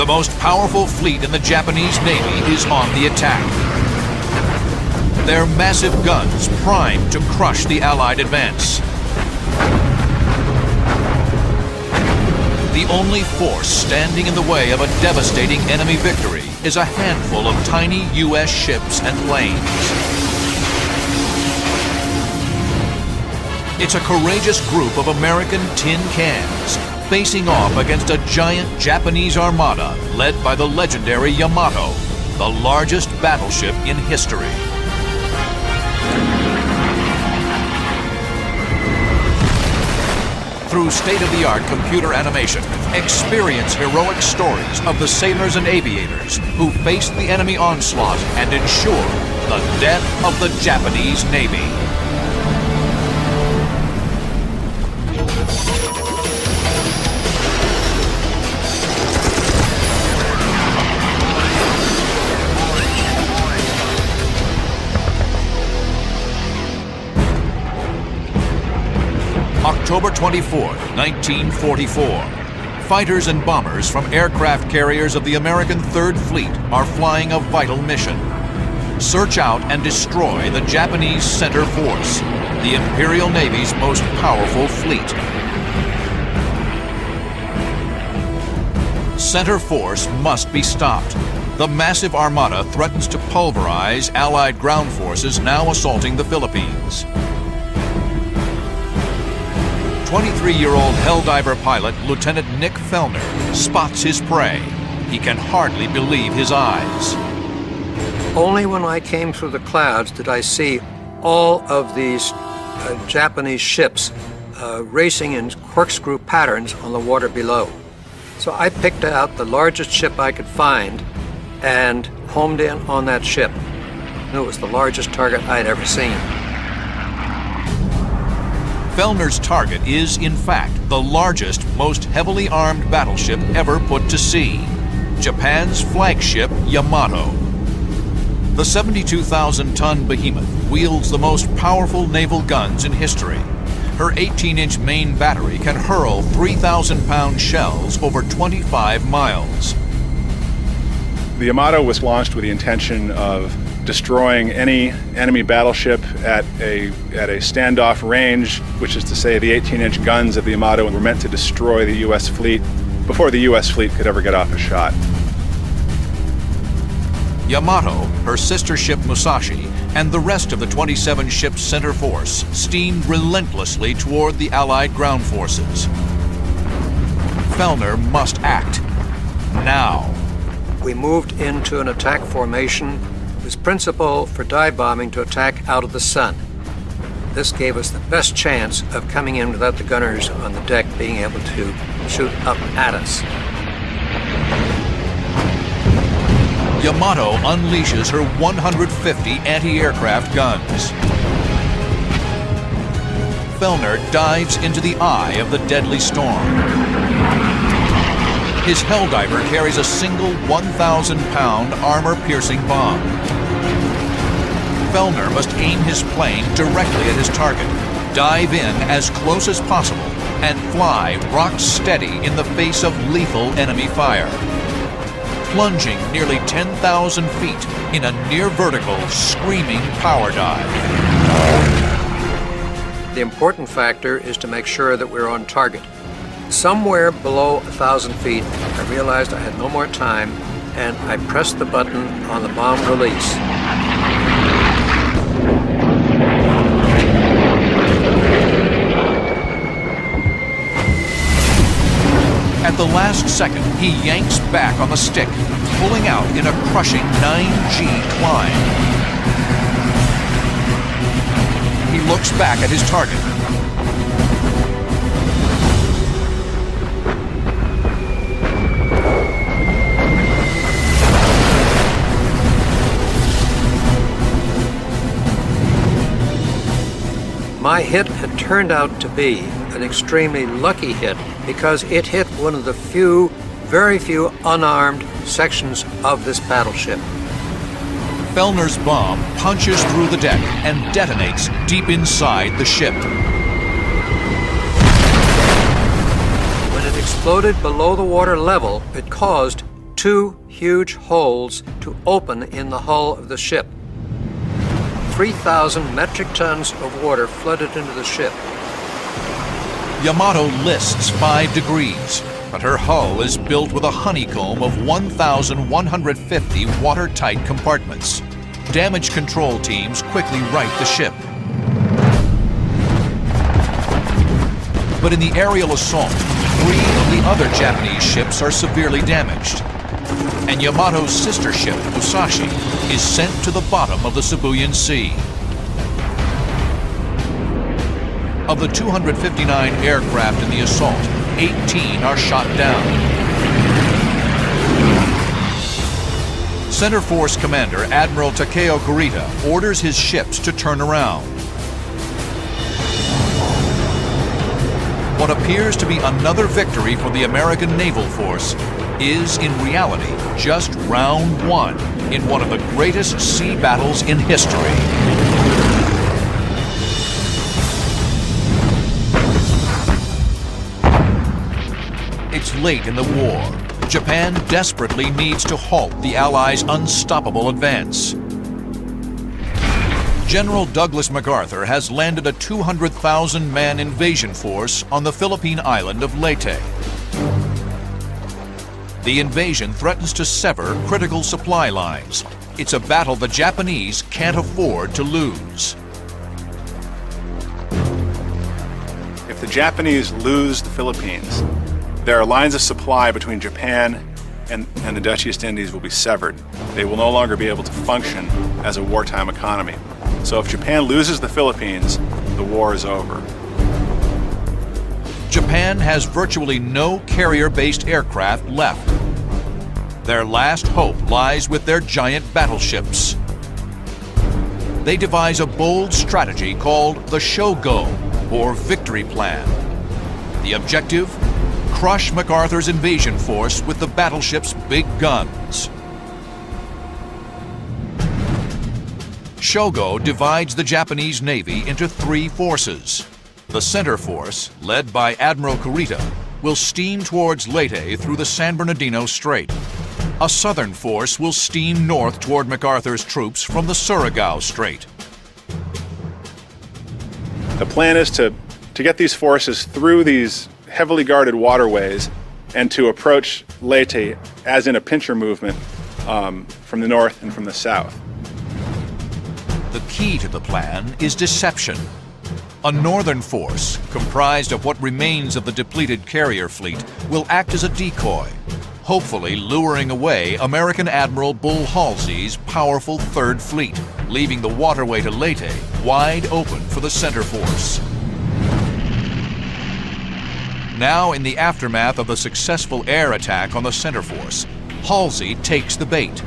The most powerful fleet in the Japanese Navy is on the attack. Their massive guns primed to crush the Allied advance. The only force standing in the way of a devastating enemy victory is a handful of tiny U.S. ships and planes. It's a courageous group of American tin cans facing off against a giant Japanese armada led by the legendary Yamato, the largest battleship in history. Through state-of-the-art computer animation, experience heroic stories of the sailors and aviators who faced the enemy onslaught and ensured the death of the Japanese Navy. October 24, 1944. Fighters and bombers from aircraft carriers of the American Third Fleet are flying a vital mission. Search out and destroy the Japanese Center Force, the Imperial Navy's most powerful fleet. Center Force must be stopped. The massive armada threatens to pulverize Allied ground forces now assaulting the Philippines. 23-year-old Helldiver pilot Lieutenant Nick Fellner spots his prey. He can hardly believe his eyes. Only when I came through the clouds did I see all of these Japanese ships racing in corkscrew patterns on the water below. So I picked out the largest ship I could find and homed in on that ship. And it was the largest target I'd ever seen. Fellner's target is, in fact, the largest, most heavily armed battleship ever put to sea, Japan's flagship Yamato. The 72,000-ton behemoth wields the most powerful naval guns in history. Her 18-inch main battery can hurl 3,000-pound shells over 25 miles. The Yamato was launched with the intention of destroying any enemy battleship at a standoff range, which is to say the 18-inch guns of the Yamato were meant to destroy the U.S. fleet before the U.S. fleet could ever get off a shot. Yamato, her sister ship Musashi, and the rest of the 27-ship center force steamed relentlessly toward the Allied ground forces. Fellner must act now. We moved into an attack formation. It was principle for dive bombing to attack out of the sun. This gave us the best chance of coming in without the gunners on the deck being able to shoot up at us. Yamato unleashes her 150 anti-aircraft guns. Fellner dives into the eye of the deadly storm. His Helldiver carries a single 1,000-pound armor-piercing bomb. Fellner must aim his plane directly at his target, dive in as close as possible, and fly rock steady in the face of lethal enemy fire. Plunging nearly 10,000 feet in a near-vertical, screaming power dive. The important factor is to make sure that we're on target. Somewhere below 1,000 feet, I realized I had no more time, and I pressed the button on the bomb release. At the last second, he yanks back on the stick, pulling out in a crushing 9G climb. He looks back at his target. My hit had turned out to be an extremely lucky hit because it hit one of the very few unarmed sections of this battleship. Fellner's bomb punches through the deck and detonates deep inside the ship. When it exploded below the water level, it caused two huge holes to open in the hull of the ship. 3,000 metric tons of water flooded into the ship. Yamato lists 5 degrees, but her hull is built with a honeycomb of 1,150 watertight compartments. Damage control teams quickly right the ship. But in the aerial assault, 3 of the other Japanese ships are severely damaged. And Yamato's sister ship, Musashi, is sent to the bottom of the Sibuyan Sea. Of the 259 aircraft in the assault, 18 are shot down. Center Force Commander Admiral Takeo Kurita orders his ships to turn around. What appears to be another victory for the American naval force is, in reality, just round 1 in one of the greatest sea battles in history. It's late in the war. Japan desperately needs to halt the Allies' unstoppable advance. General Douglas MacArthur has landed a 200,000-man invasion force on the Philippine island of Leyte. The invasion threatens to sever critical supply lines. It's a battle the Japanese can't afford to lose. If the Japanese lose the Philippines, there are lines of supply between Japan and the Dutch East Indies will be severed. They will no longer be able to function as a wartime economy. So if Japan loses the Philippines, the war is over. Japan has virtually no carrier-based aircraft left. Their last hope lies with their giant battleships. They devise a bold strategy called the Shogo, or Victory Plan. The objective? Crush MacArthur's invasion force with the battleship's big guns. Shogo divides the Japanese Navy into 3 forces. The center force, led by Admiral Kurita, will steam towards Leyte through the San Bernardino Strait. A southern force will steam north toward MacArthur's troops from the Surigao Strait. The plan is to get these forces through these heavily guarded waterways and to approach Leyte as in a pincher movement from the north and from the south. The key to the plan is deception. A northern force, comprised of what remains of the depleted carrier fleet, will act as a decoy, hopefully luring away American Admiral Bull Halsey's powerful Third Fleet, leaving the waterway to Leyte wide open for the center force. Now, in the aftermath of the successful air attack on the center force, Halsey takes the bait.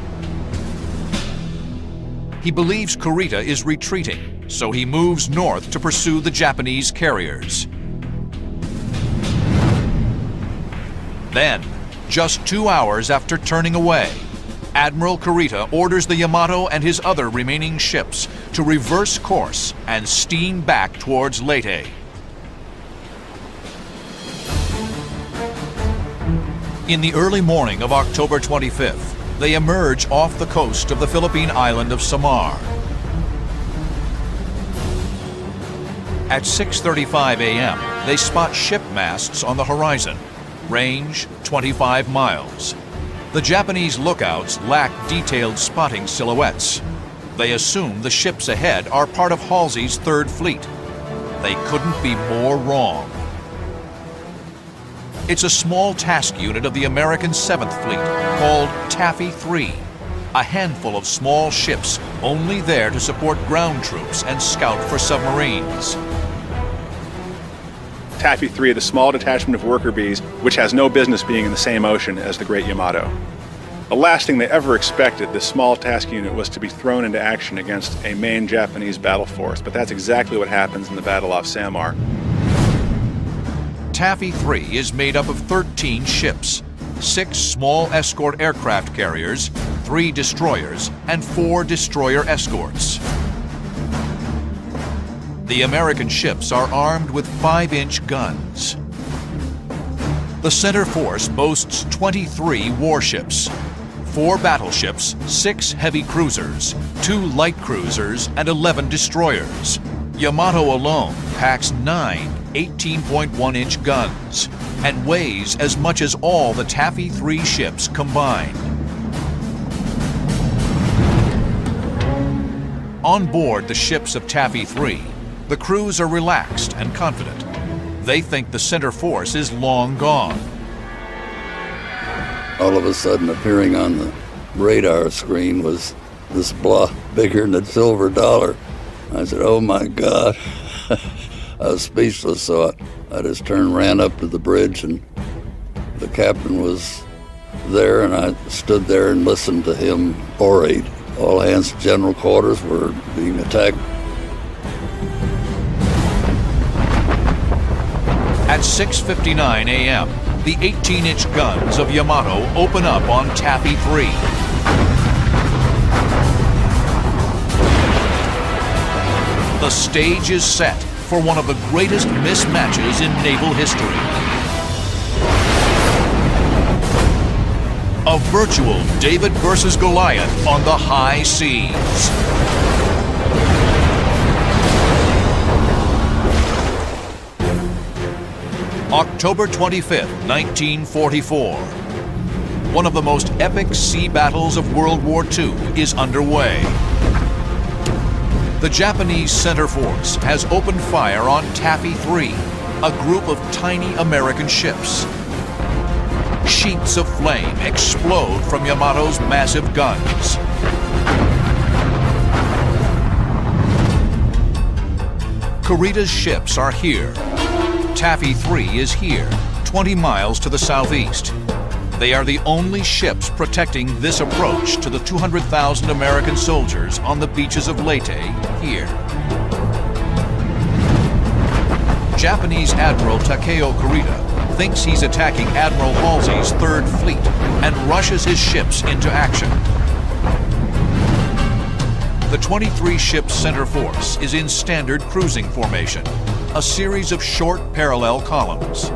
He believes Kurita is retreating, so he moves north to pursue the Japanese carriers. Then, just 2 hours after turning away, Admiral Kurita orders the Yamato and his other remaining ships to reverse course and steam back towards Leyte. In the early morning of October 25th, they emerge off the coast of the Philippine island of Samar. At 6:35 a.m., they spot ship masts on the horizon, range 25 miles. The Japanese lookouts lack detailed spotting silhouettes. They assume the ships ahead are part of Halsey's Third Fleet. They couldn't be more wrong. It's a small task unit of the American 7th Fleet called Taffy 3, a handful of small ships only there to support ground troops and scout for submarines. Taffy 3, the small detachment of worker bees, which has no business being in the same ocean as the Great Yamato. The last thing they ever expected, this small task unit, was to be thrown into action against a main Japanese battle force, but that's exactly what happens in the battle off Samar. Taffy 3 is made up of 13 ships, 6 small escort aircraft carriers, 3 destroyers, and 4 destroyer escorts. The American ships are armed with 5-inch guns. The center force boasts 23 warships, 4 battleships, 6 heavy cruisers, 2 light cruisers, and 11 destroyers. Yamato alone packs 9 18.1-inch guns and weighs as much as all the Taffy 3 ships combined. On board the ships of Taffy 3, the crews are relaxed and confident. They think the center force is long gone. All of a sudden, appearing on the radar screen was this blob bigger than a silver dollar. I said, "Oh my God." I was speechless, so I just turned, ran up to the bridge, and the captain was there, and I stood there and listened to him orate. All hands to general quarters were being attacked. At 6:59 a.m., the 18-inch guns of Yamato open up on Taffy 3. The stage is set for one of the greatest mismatches in naval history. A virtual David versus Goliath on the high seas. October 25th, 1944. One of the most epic sea battles of World War II is underway. The Japanese center force has opened fire on Taffy 3, a group of tiny American ships. Sheets of flame explode from Yamato's massive guns. Kurita's ships are here. Taffy 3 is here, 20 miles to the southeast. They are the only ships protecting this approach to the 200,000 American soldiers on the beaches of Leyte here. Japanese Admiral Takeo Kurita thinks he's attacking Admiral Halsey's Third Fleet and rushes his ships into action. The 23-ship center force is in standard cruising formation, a series of short parallel columns.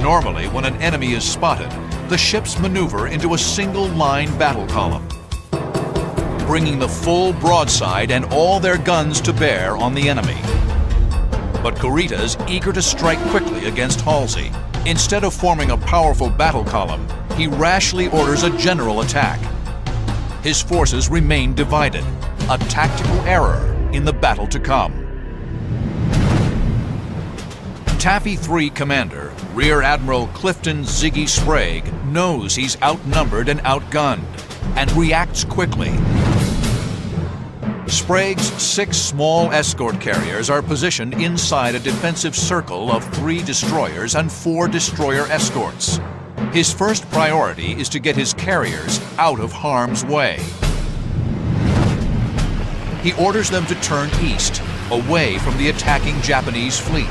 Normally, when an enemy is spotted, the ships maneuver into a single-line battle column, bringing the full broadside and all their guns to bear on the enemy. But Kurita's eager to strike quickly against Halsey. Instead of forming a powerful battle column, he rashly orders a general attack. His forces remain divided, a tactical error in the battle to come. Taffy 3 commander, Rear Admiral Clifton Ziggy Sprague, knows he's outnumbered and outgunned, and reacts quickly. Sprague's 6 small escort carriers are positioned inside a defensive circle of 3 destroyers and 4 destroyer escorts. His first priority is to get his carriers out of harm's way. He orders them to turn east, away from the attacking Japanese fleet.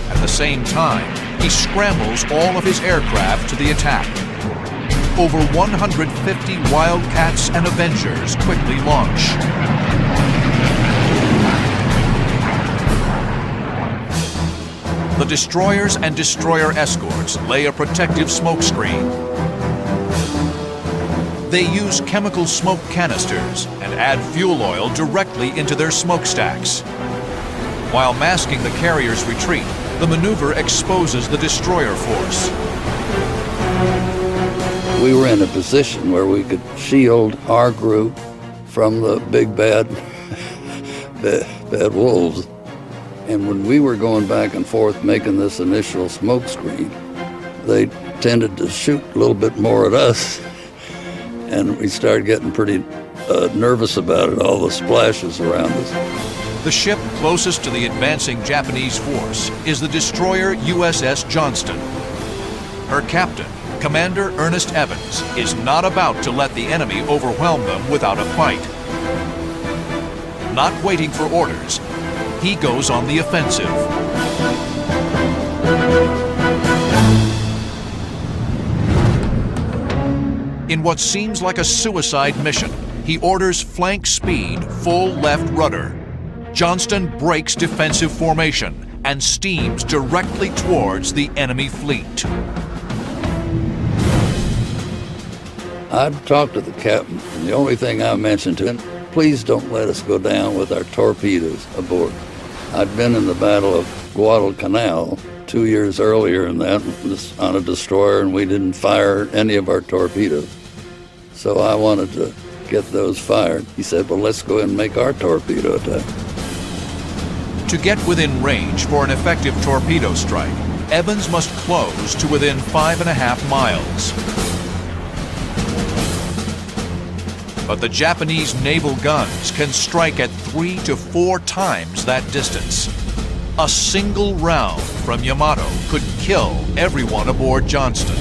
At the same time, he scrambles all of his aircraft to the attack. Over 150 Wildcats and Avengers quickly launch. The destroyers and destroyer escorts lay a protective smokescreen. They use chemical smoke canisters and add fuel oil directly into their smokestacks. While masking the carrier's retreat, the maneuver exposes the destroyer force. We were in a position where we could shield our group from the big bad wolves. And when we were going back and forth making this initial smoke screen, they tended to shoot a little bit more at us. And we started getting pretty nervous about it, all the splashes around us. The ship closest to the advancing Japanese force is the destroyer USS Johnston. Her captain, Commander Ernest Evans, is not about to let the enemy overwhelm them without a fight. Not waiting for orders, he goes on the offensive. In what seems like a suicide mission, he orders flank speed, full left rudder. Johnston breaks defensive formation and steams directly towards the enemy fleet. I'd talked to the captain, and the only thing I mentioned to him, please don't let us go down with our torpedoes aboard. I'd been in the Battle of Guadalcanal 2 years earlier, and that was on a destroyer, and we didn't fire any of our torpedoes. So I wanted to get those fired. He said, well, let's go ahead and make our torpedo attack. To get within range for an effective torpedo strike, Evans must close to within 5.5 miles. But the Japanese naval guns can strike at 3 to 4 times that distance. A single round from Yamato could kill everyone aboard Johnston.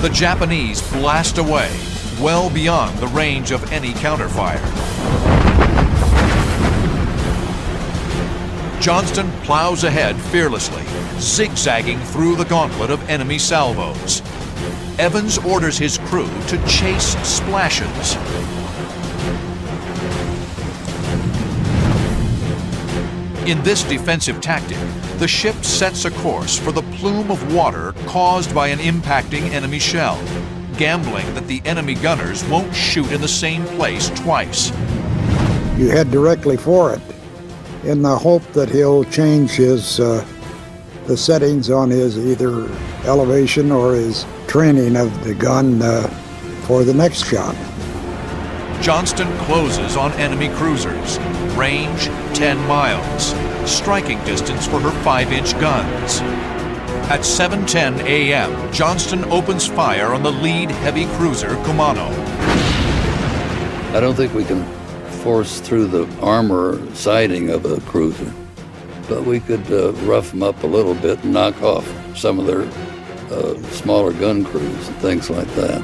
The Japanese blast away, well beyond the range of any counterfire. Johnston plows ahead fearlessly, zigzagging through the gauntlet of enemy salvos. Evans orders his crew to chase splashes. In this defensive tactic, the ship sets a course for the plume of water caused by an impacting enemy shell, gambling that the enemy gunners won't shoot in the same place twice. You head directly for it in the hope that he'll change his the settings on his either elevation or his training of the gun for the next shot. Johnston closes on enemy cruisers. Range 10 miles. Striking distance for her 5-inch guns. At 7:10 a.m., Johnston opens fire on the lead heavy cruiser Kumano. I don't think we can force through the armor siding of a cruiser, but we could rough them up a little bit and knock off some of their smaller gun crews and things like that.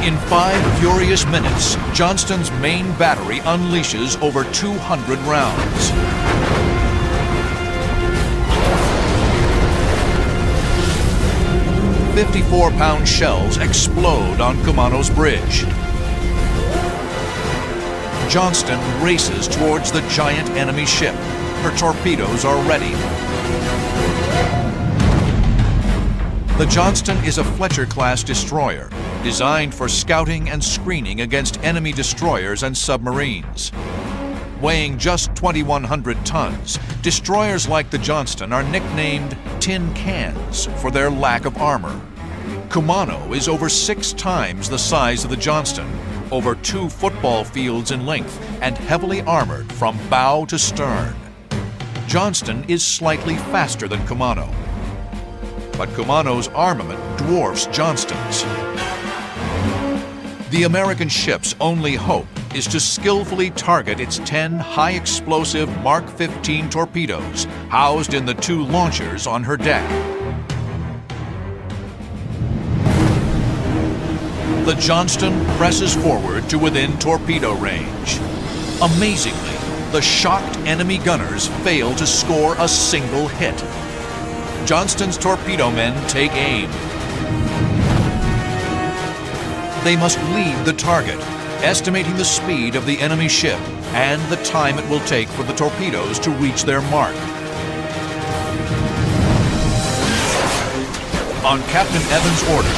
In 5 furious minutes, Johnston's main battery unleashes over 200 rounds. .54-pound shells explode on Kumano's bridge. Johnston races towards the giant enemy ship. Her torpedoes are ready. The Johnston is a Fletcher-class destroyer, designed for scouting and screening against enemy destroyers and submarines. Weighing just 2,100 tons, destroyers like the Johnston are nicknamed tin cans for their lack of armor. Kumano is over 6 times the size of the Johnston, over 2 football fields in length, and heavily armored from bow to stern. Johnston is slightly faster than Kumano, but Kumano's armament dwarfs Johnston's. The American ship's only hope is to skillfully target its 10 high-explosive Mark 15 torpedoes housed in the 2 launchers on her deck. The Johnston presses forward to within torpedo range. Amazingly, the shocked enemy gunners fail to score a single hit. Johnston's torpedo men take aim. They must lead the target, estimating the speed of the enemy ship and the time it will take for the torpedoes to reach their mark. On Captain Evans' order,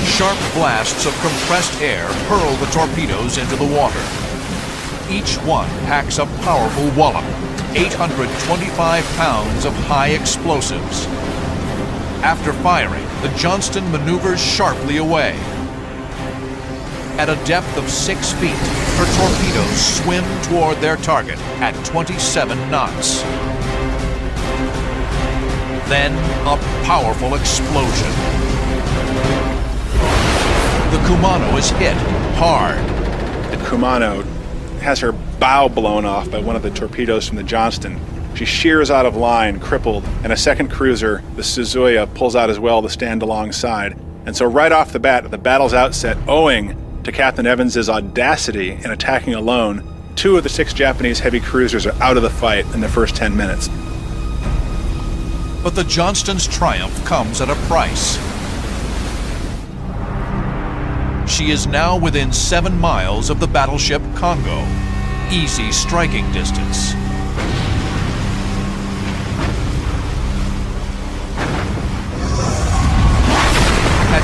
sharp blasts of compressed air hurl the torpedoes into the water. Each one packs a powerful wallop, 825 pounds of high explosives. After firing, the Johnston maneuvers sharply away. At a depth of 6 feet, her torpedoes swim toward their target at 27 knots. Then, a powerful explosion. The Kumano is hit hard. The Kumano has her bow blown off by one of the torpedoes from the Johnston. She shears out of line, crippled, and a second cruiser, the Suzuya, pulls out as well to stand alongside. And so right off the bat, at the battle's outset, owing to Captain Evans' audacity in attacking alone, 2 of the 6 Japanese heavy cruisers are out of the fight in the first 10 minutes. But the Johnston's triumph comes at a price. She is now within 7 miles of the battleship Congo, easy striking distance.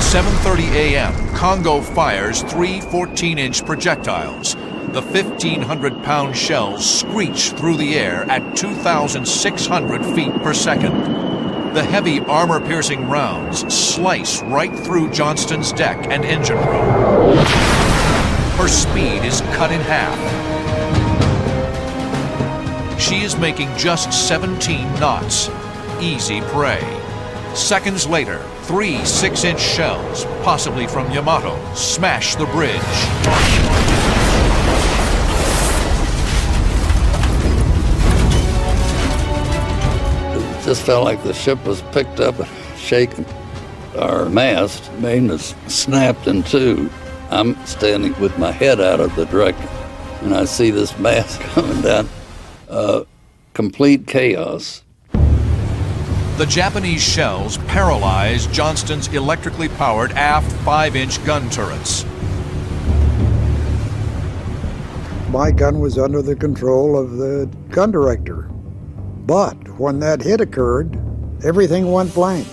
7:30 a.m., Congo fires 3 14-inch projectiles. The 1,500-pound shells screech through the air at 2,600 feet per second. The heavy armor-piercing rounds slice right through Johnston's deck and engine room. Her speed is cut in half. She is making just 17 knots. Easy prey. Seconds later, 3 6-inch shells, possibly from Yamato, smash the bridge. It just felt like the ship was picked up and shaken. Our mast, mainly snapped in two. I'm standing with my head out of the director, and I see this mast coming down. Complete chaos. The Japanese shells paralyze Johnston's electrically powered aft 5-inch gun turrets. My gun was under the control of the gun director. But when that hit occurred, everything went blank.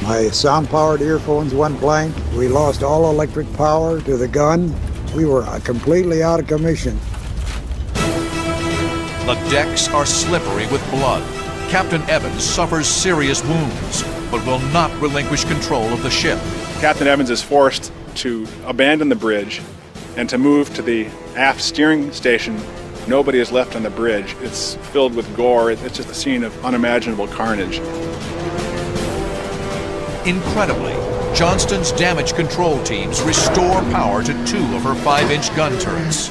My sound-powered earphones went blank. We lost all electric power to the gun. We were completely out of commission. The decks are slippery with blood. Captain Evans suffers serious wounds, but will not relinquish control of the ship. Captain Evans is forced to abandon the bridge and to move to the aft steering station. Nobody is left on the bridge. It's filled with gore. It's just a scene of unimaginable carnage. Incredibly, Johnston's damage control teams restore power to 2 of her 5-inch gun turrets.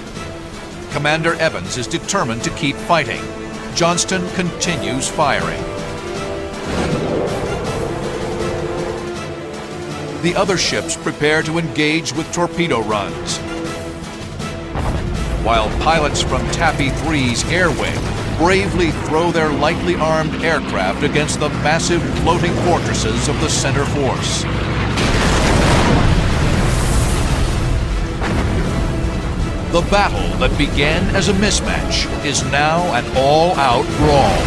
Commander Evans is determined to keep fighting. Johnston continues firing. The other ships prepare to engage with torpedo runs, while pilots from Taffy 3's air wing bravely throw their lightly armed aircraft against the massive floating fortresses of the center force. The battle that began as a mismatch is now an all-out brawl.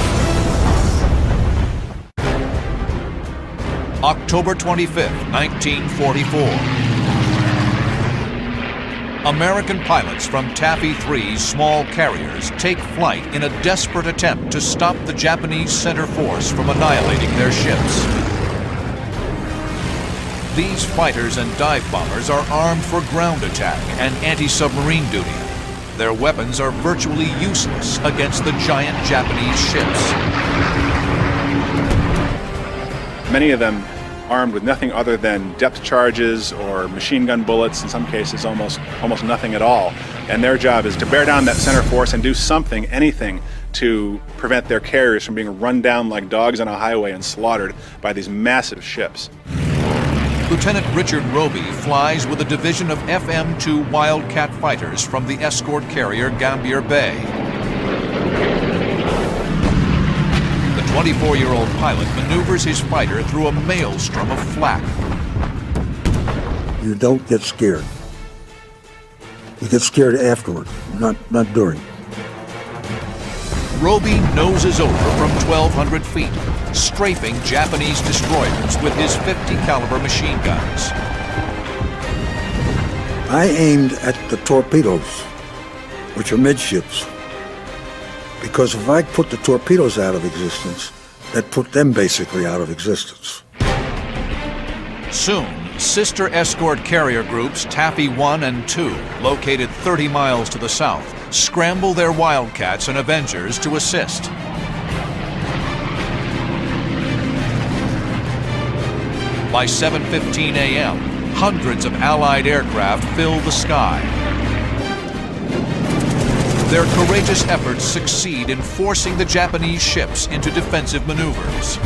October 25th, 1944. American pilots from Taffy 3's small carriers take flight in a desperate attempt to stop the Japanese center force from annihilating their ships. These fighters and dive bombers are armed for ground attack and anti-submarine duty. Their weapons are virtually useless against the giant Japanese ships. Many of them armed with nothing other than depth charges or machine gun bullets, in some cases almost nothing at all. And their job is to bear down that center force and do something, anything, to prevent their carriers from being run down like dogs on a highway and slaughtered by these massive ships. Lieutenant Richard Roby flies with a division of FM-2 Wildcat fighters from the escort carrier Gambier Bay. The 24-year-old pilot maneuvers his fighter through a maelstrom of flak. You don't get scared. You get scared afterward, not during. Roby noses over from 1,200 feet, strafing Japanese destroyers with his 50 caliber machine guns. I aimed at the torpedoes, which are midships, because if I put the torpedoes out of existence, that put them basically out of existence. Soon, sister escort carrier groups Taffy 1 and 2, located 30 miles to the south, scramble their Wildcats and Avengers to assist. By 7:15 a.m., hundreds of Allied aircraft fill the sky. Their courageous efforts succeed in forcing the Japanese ships into defensive maneuvers.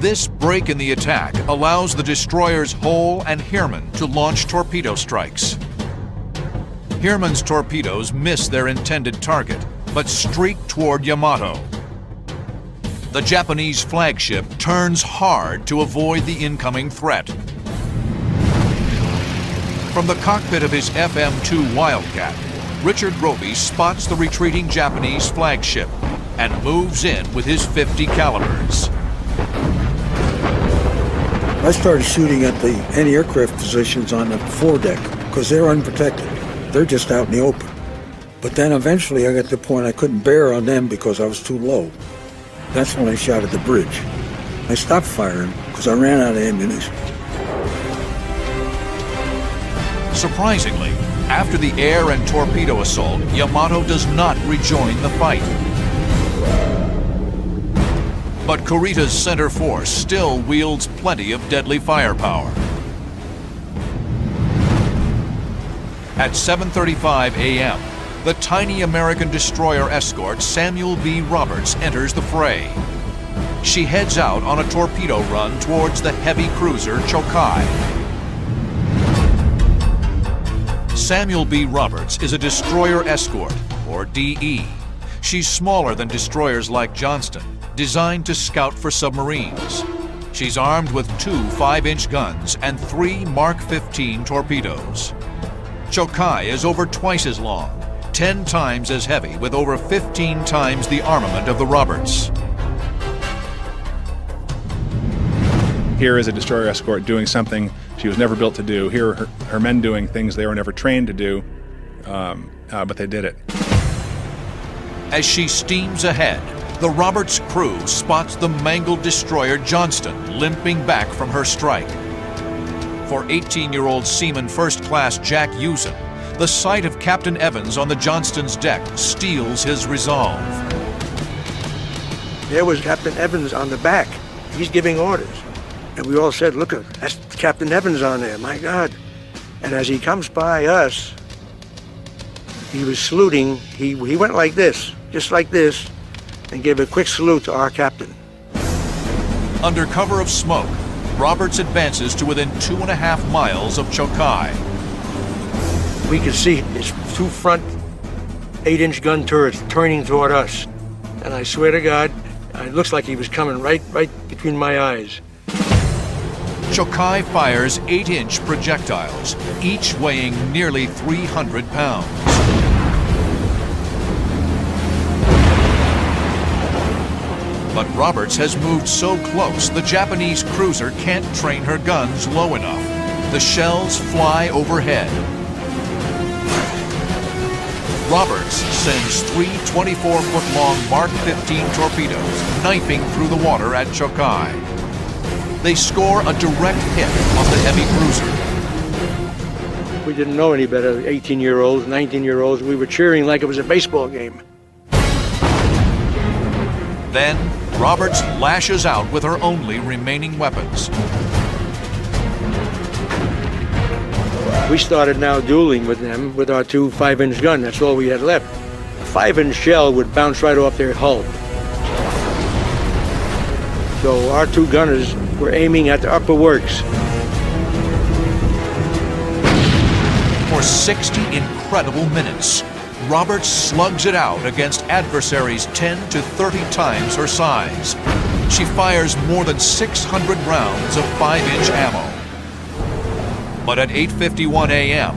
This break in the attack allows the destroyers Hull and Heermann to launch torpedo strikes. Heermann's torpedoes miss their intended target, but streak toward Yamato. The Japanese flagship turns hard to avoid the incoming threat. From the cockpit of his FM-2 Wildcat, Richard Roby spots the retreating Japanese flagship and moves in with his 50 calibers. I started shooting at the anti-aircraft positions on the foredeck because they're unprotected. They're just out in the open. But then eventually I got to the point I couldn't bear on them because I was too low. That's when I shot at the bridge. I stopped firing because I ran out of ammunition. Surprisingly, after the air and torpedo assault, Yamato does not rejoin the fight. But Kurita's center force still wields plenty of deadly firepower. At 7:35 a.m., the tiny American destroyer escort Samuel B. Roberts enters the fray. She heads out on a torpedo run towards the heavy cruiser Chokai. Samuel B. Roberts is a destroyer escort, or DE. She's smaller than destroyers like Johnston, designed to scout for submarines. She's armed with 2 5-inch guns and 3 Mark 15 torpedoes. Chokai is over twice as long, 10 times as heavy, with over 15 times the armament of the Roberts. Here is a destroyer escort doing something she was never built to do. Here are her men doing things they were never trained to do, but they did it. As she steams ahead, the Roberts crew spots the mangled destroyer Johnston limping back from her strike. For 18-year-old Seaman First Class Jack Usen, the sight of Captain Evans on the Johnston's deck steels his resolve. There was Captain Evans on the back. He's giving orders. And we all said, look, that's Captain Evans on there, my God. And as he comes by us, he was saluting. He went like this, just like this, and gave a quick salute to our captain. Under cover of smoke, Roberts advances to within 2.5 miles of Chokai. We could see his 2 front 8-inch gun turrets turning toward us. And I swear to God, it looks like he was coming right between my eyes. Chokai fires 8-inch projectiles, each weighing nearly 300 pounds. But Roberts has moved so close, the Japanese cruiser can't train her guns low enough. The shells fly overhead. Roberts sends 3 24-foot-long Mark 15 torpedoes knifing through the water at Chokai. They score a direct hit on the heavy cruiser. We didn't know any better, 18-year-olds, 19-year-olds. We were cheering like it was a baseball game. Then, Roberts lashes out with her only remaining weapons. We started now dueling with them with our 2 5-inch gun. That's all we had left. A 5-inch shell would bounce right off their hull. So our 2 gunners were aiming at the upper works. For 60 incredible minutes, Roberts slugs it out against adversaries 10 to 30 times her size. She fires more than 600 rounds of 5-inch ammo. But at 8:51 a.m.,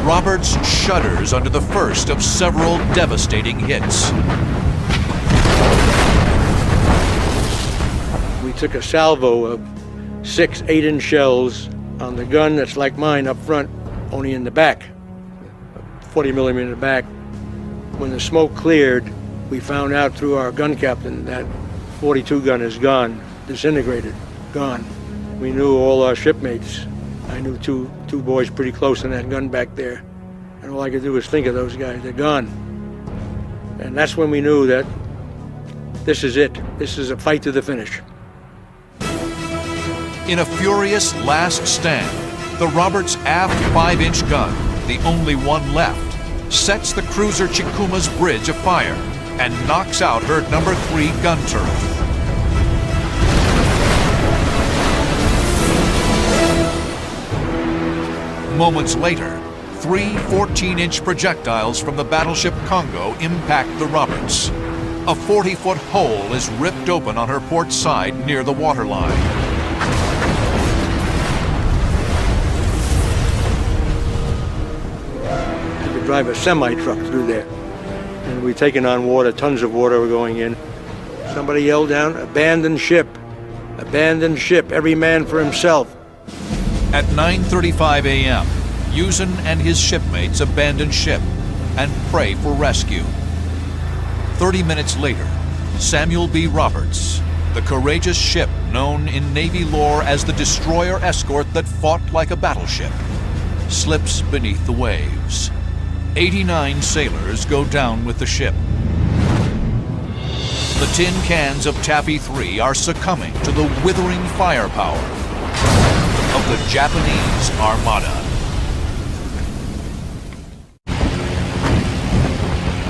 Roberts shudders under the first of several devastating hits. We took a salvo of 6 8-inch shells on the gun that's like mine up front, only in the back, 40 millimeter in the back. When the smoke cleared, we found out through our gun captain that 42 gun is gone, disintegrated, gone. We knew all our shipmates. I knew two boys pretty close in that gun back there. And all I could do was think of those guys, they're gone. And that's when we knew that this is it. This is a fight to the finish. In a furious last stand, the Roberts aft 5-inch gun, the only one left, sets the cruiser Chikuma's bridge afire and knocks out her number 3 gun turret. Moments later, 3 14-inch projectiles from the battleship Congo impact the Roberts. A 40-foot hole is ripped open on her port side near the waterline. Drive a semi-truck through there. And we'd taken on water, tons of water were going in. Somebody yelled down, "Abandon ship! Abandon ship! Every man for himself!" At 9:35 a.m., Usen and his shipmates abandon ship and pray for rescue. 30 minutes later, Samuel B. Roberts, the courageous ship known in Navy lore as the destroyer escort that fought like a battleship, slips beneath the waves. 89 sailors go down with the ship. The tin cans of Taffy 3 are succumbing to the withering firepower of the Japanese Armada.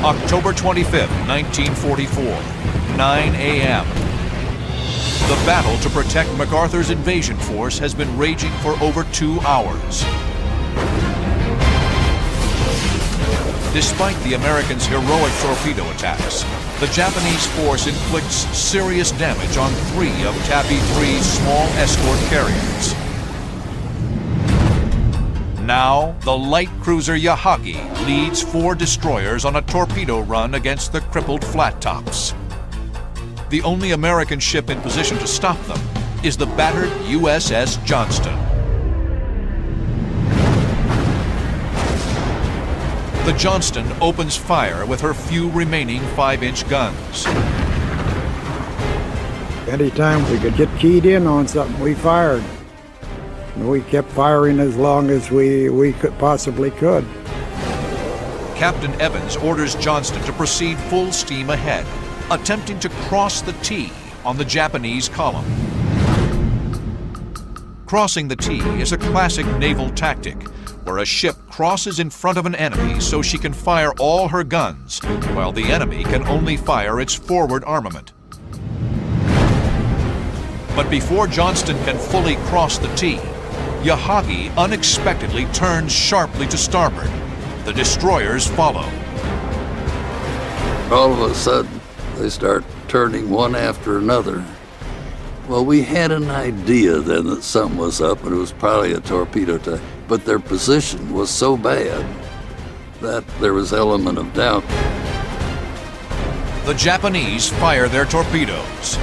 October 25th, 1944, 9 a.m. The battle to protect MacArthur's invasion force has been raging for over 2 hours. Despite the Americans' heroic torpedo attacks, the Japanese force inflicts serious damage on 3 of Taffy 3's small escort carriers. Now, the light cruiser Yahagi leads 4 destroyers on a torpedo run against the crippled flat tops. The only American ship in position to stop them is the battered USS Johnston. The Johnston opens fire with her few remaining 5-inch guns. Anytime we could get keyed in on something, we fired. And we kept firing as long as we could possibly could. Captain Evans orders Johnston to proceed full steam ahead, attempting to cross the T on the Japanese column. Crossing the T is a classic naval tactic, where a ship crosses in front of an enemy so she can fire all her guns, while the enemy can only fire its forward armament. But before Johnston can fully cross the T, Yahagi unexpectedly turns sharply to starboard. The destroyers follow. All of a sudden, they start turning one after another. Well, we had an idea then that something was up, and it was probably a torpedo attack, but their position was so bad that there was element of doubt. The Japanese fire their torpedoes.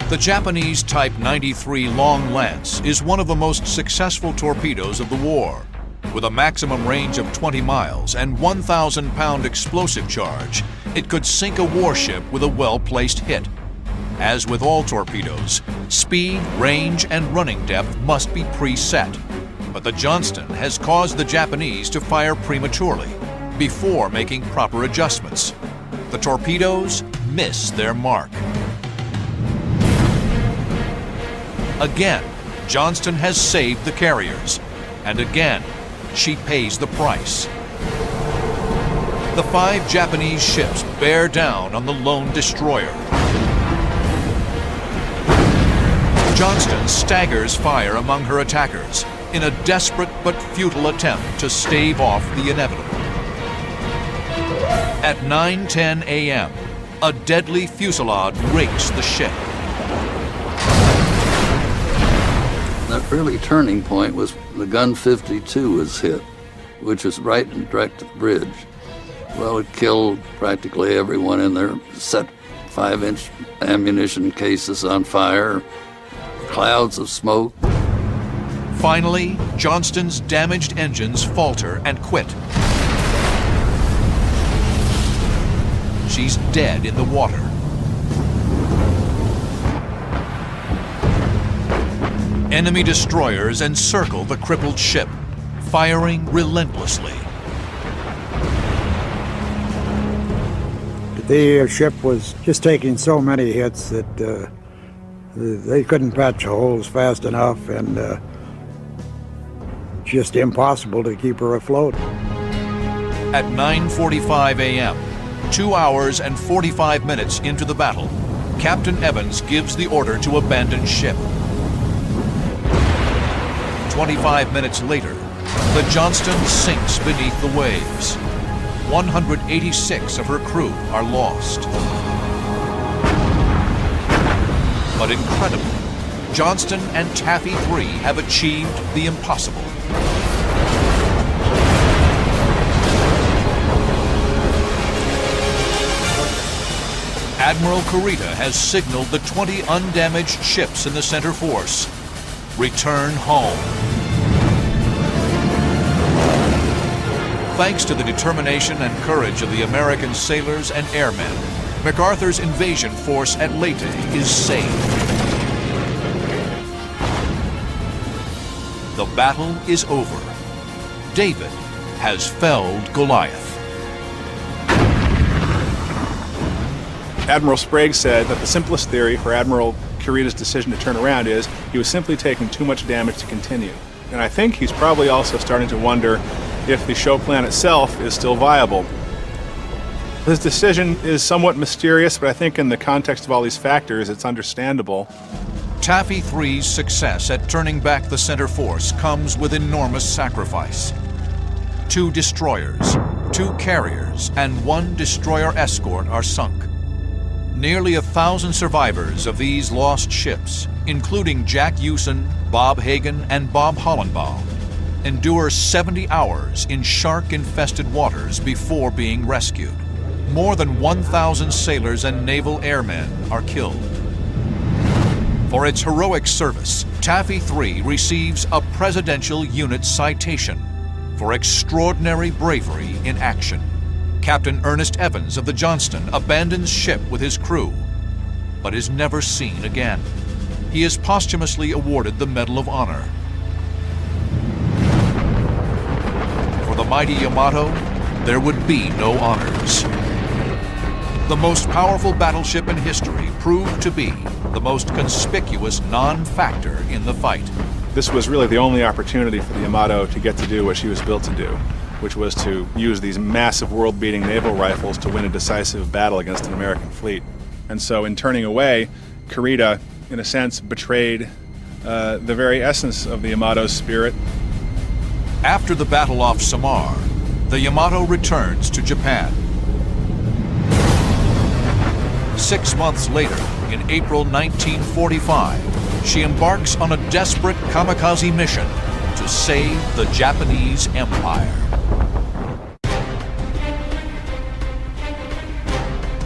The Japanese Type 93 Long Lance is one of the most successful torpedoes of the war. With a maximum range of 20 miles and 1,000-pound explosive charge, it could sink a warship with a well-placed hit. As with all torpedoes, speed, range, and running depth must be preset. But the Johnston has caused the Japanese to fire prematurely, before making proper adjustments. The torpedoes miss their mark. Again, Johnston has saved the carriers, and again, she pays the price. The 5 Japanese ships bear down on the lone destroyer. Johnston staggers fire among her attackers in a desperate but futile attempt to stave off the inevitable. At 9:10 a.m., a deadly fusillade rakes the ship. The early turning point was the gun 52 was hit, which was right and direct to the bridge. Well, it killed practically everyone in there, set 5-inch ammunition cases on fire, clouds of smoke. Finally, Johnston's damaged engines falter and quit. She's dead in the water. Enemy destroyers encircle the crippled ship, firing relentlessly. The ship was just taking so many hits that they couldn't patch holes fast enough, and just impossible to keep her afloat. At 9:45 a.m., 2 hours and 45 minutes into the battle, Captain Evans gives the order to abandon ship. 25 minutes later, the Johnston sinks beneath the waves. 186 of her crew are lost. But incredibly, Johnston and Taffy 3 have achieved the impossible. Admiral Kurita has signaled the 20 undamaged ships in the center force. Return home. Thanks to the determination and courage of the American sailors and airmen, MacArthur's invasion force at Leyte is saved. The battle is over. David has felled Goliath. Admiral Sprague said that the simplest theory for Admiral Kurita's decision to turn around is he was simply taking too much damage to continue. And I think he's probably also starting to wonder if the show plan itself is still viable. His decision is somewhat mysterious, but I think in the context of all these factors, it's understandable. Taffy 3's success at turning back the center force comes with enormous sacrifice. 2 destroyers, 2 carriers, and 1 destroyer escort are sunk. Nearly 1,000 survivors of these lost ships, including Jack Hewson, Bob Hagen, and Bob Hollenbaugh, endure 70 hours in shark-infested waters before being rescued. More than 1,000 sailors and naval airmen are killed. For its heroic service, Taffy 3 receives a Presidential Unit Citation for extraordinary bravery in action. Captain Ernest Evans of the Johnston abandons ship with his crew, but is never seen again. He is posthumously awarded the Medal of Honor. For the mighty Yamato, there would be no honors. The most powerful battleship in history proved to be the most conspicuous non-factor in the fight. This was really the only opportunity for the Yamato to get to do what she was built to do, which was to use these massive world-beating naval rifles to win a decisive battle against an American fleet. And so in turning away, Kurita, in a sense, betrayed the very essence of the Yamato's spirit. After the battle off Samar, the Yamato returns to Japan. 6 months later, in April 1945, she embarks on a desperate kamikaze mission to save the Japanese Empire.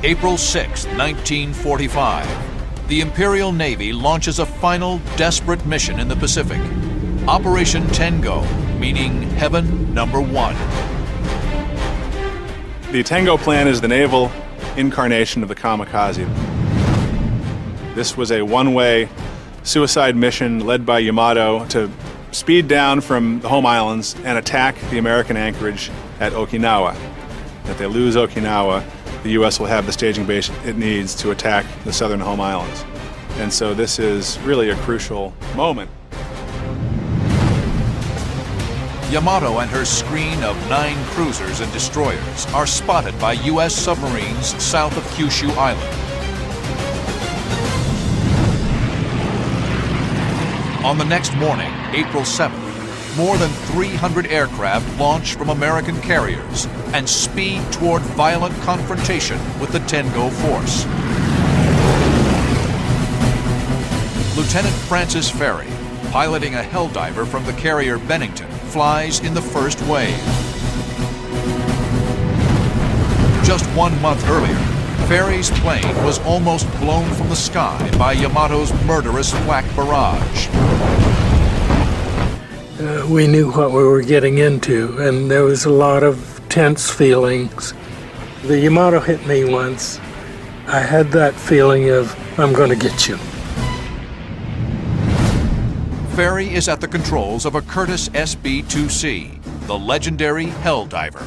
April 6, 1945, the Imperial Navy launches a final desperate mission in the Pacific, Operation Tengo, meaning Heaven Number 1. The Tengo plan is the naval incarnation of the kamikaze. This was a one-way suicide mission led by Yamato to speed down from the home islands and attack the American anchorage at Okinawa. If they lose Okinawa, the U.S. will have the staging base it needs to attack the southern home islands. And so this is really a crucial moment. Yamato and her screen of 9 cruisers and destroyers are spotted by U.S. submarines south of Kyushu Island. On the next morning, April 7th, more than 300 aircraft launch from American carriers and speed toward violent confrontation with the Tengo force. Lieutenant Francis Ferry, piloting a Helldiver from the carrier Bennington, flies in the first wave. Just 1 month earlier, Ferry's plane was almost blown from the sky by Yamato's murderous flak barrage. We knew what we were getting into, and there was a lot of tense feelings. The Yamato hit me once. I had that feeling of, I'm going to get you. Ferry is at the controls of a Curtiss SB-2C, the legendary Helldiver.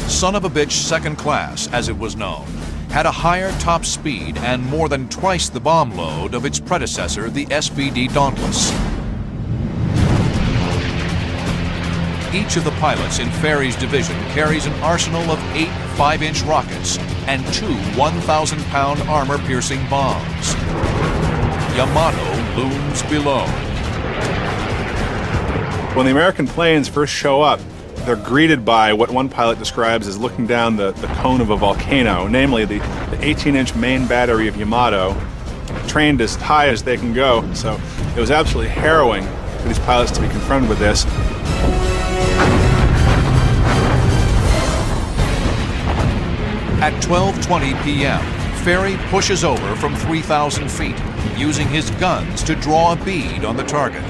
Son of a bitch second class, as it was known, had a higher top speed and more than twice the bomb load of its predecessor, the SBD Dauntless. Each of the pilots in Ferry's division carries an arsenal of 8 5-inch rockets and 2 1,000-pound armor-piercing bombs. Yamato looms below. When the American planes first show up, they're greeted by what one pilot describes as looking down the cone of a volcano, namely the 18-inch main battery of Yamato, trained as high as they can go. So it was absolutely harrowing for these pilots to be confronted with this. At 12:20 p.m., ferry pushes over from 3,000 feet, using his guns to draw a bead on the target.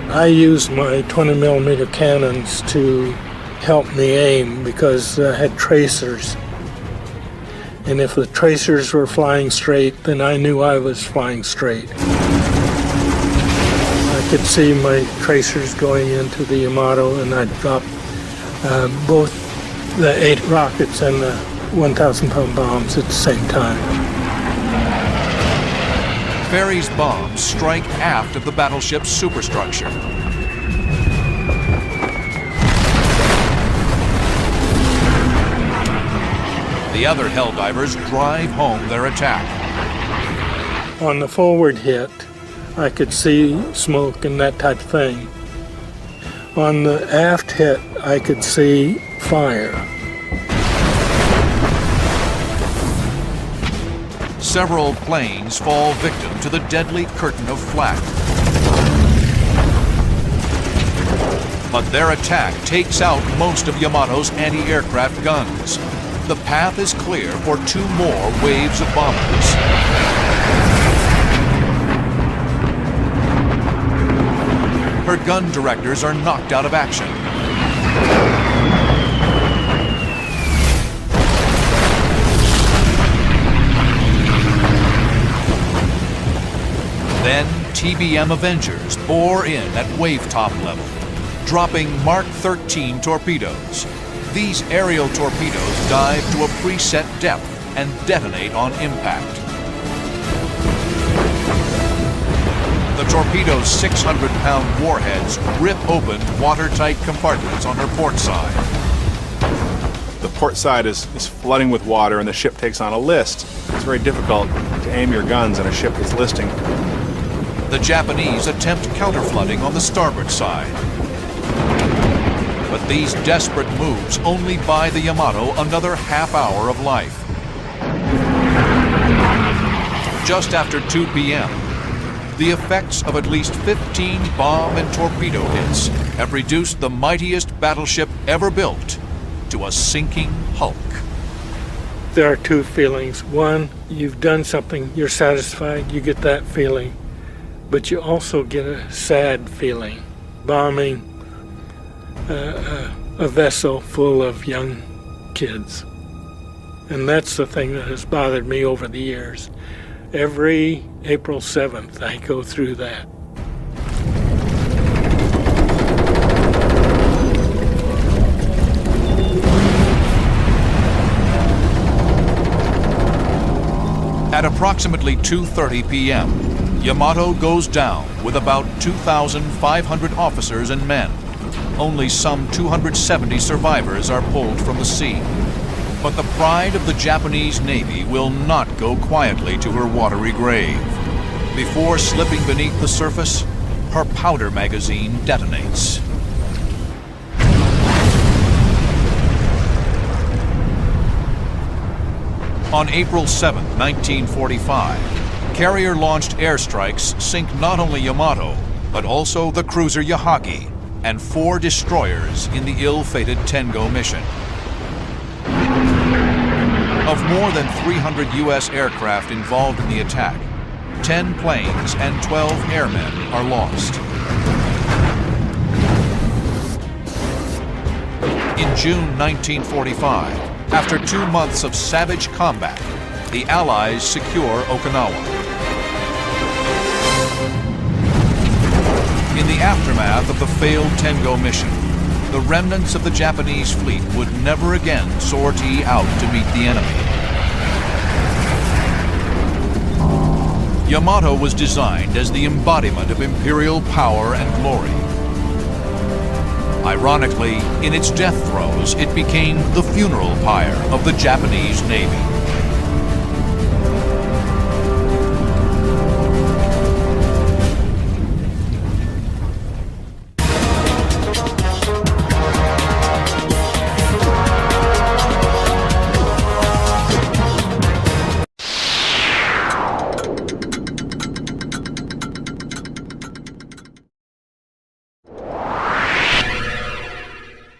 I used my 20-millimeter cannons to help me aim because I had tracers. And if the tracers were flying straight, then I knew I was flying straight. I could see my tracers going into the Yamato, and I'd drop both the 8 rockets and the 1,000-pound bombs at the same time. Ferry's bombs strike aft of the battleship's superstructure. The other Helldivers drive home their attack. On the forward hit, I could see smoke and that type of thing. On the aft hit, I could see fire. Several planes fall victim to the deadly curtain of flak. But their attack takes out most of Yamato's anti-aircraft guns. The path is clear for 2 more waves of bombers. Her gun directors are knocked out of action. Then TBM Avengers bore in at wavetop level, dropping Mark 13 torpedoes. These aerial torpedoes dive to a preset depth and detonate on impact. The torpedo's 600-pound warheads rip open watertight compartments on her port side. The port side is flooding with water and the ship takes on a list. It's very difficult to aim your guns on a ship that's listing. The Japanese attempt counterflooding on the starboard side. But these desperate moves only buy the Yamato another half hour of life. Just after 2 p.m., the effects of at least 15 bomb and torpedo hits have reduced the mightiest battleship ever built to a sinking hulk. There are 2 feelings. One, you've done something, you're satisfied, you get that feeling. But you also get a sad feeling, bombing a vessel full of young kids. And that's the thing that has bothered me over the years. Every April 7th, I go through that. At approximately 2:30 p.m., Yamato goes down with about 2,500 officers and men. Only some 270 survivors are pulled from the sea. But the pride of the Japanese Navy will not go quietly to her watery grave. Before slipping beneath the surface, her powder magazine detonates. On April 7, 1945, carrier-launched airstrikes sink not only Yamato, but also the cruiser Yahagi and 4 destroyers in the ill-fated Tengo mission. Of more than 300 U.S. aircraft involved in the attack, 10 planes and 12 airmen are lost. In June 1945, after 2 months of savage combat, the Allies secure Okinawa. In the aftermath of the failed Tengo mission, the remnants of the Japanese fleet would never again sortie out to meet the enemy. Yamato was designed as the embodiment of imperial power and glory. Ironically, in its death throes, it became the funeral pyre of the Japanese Navy.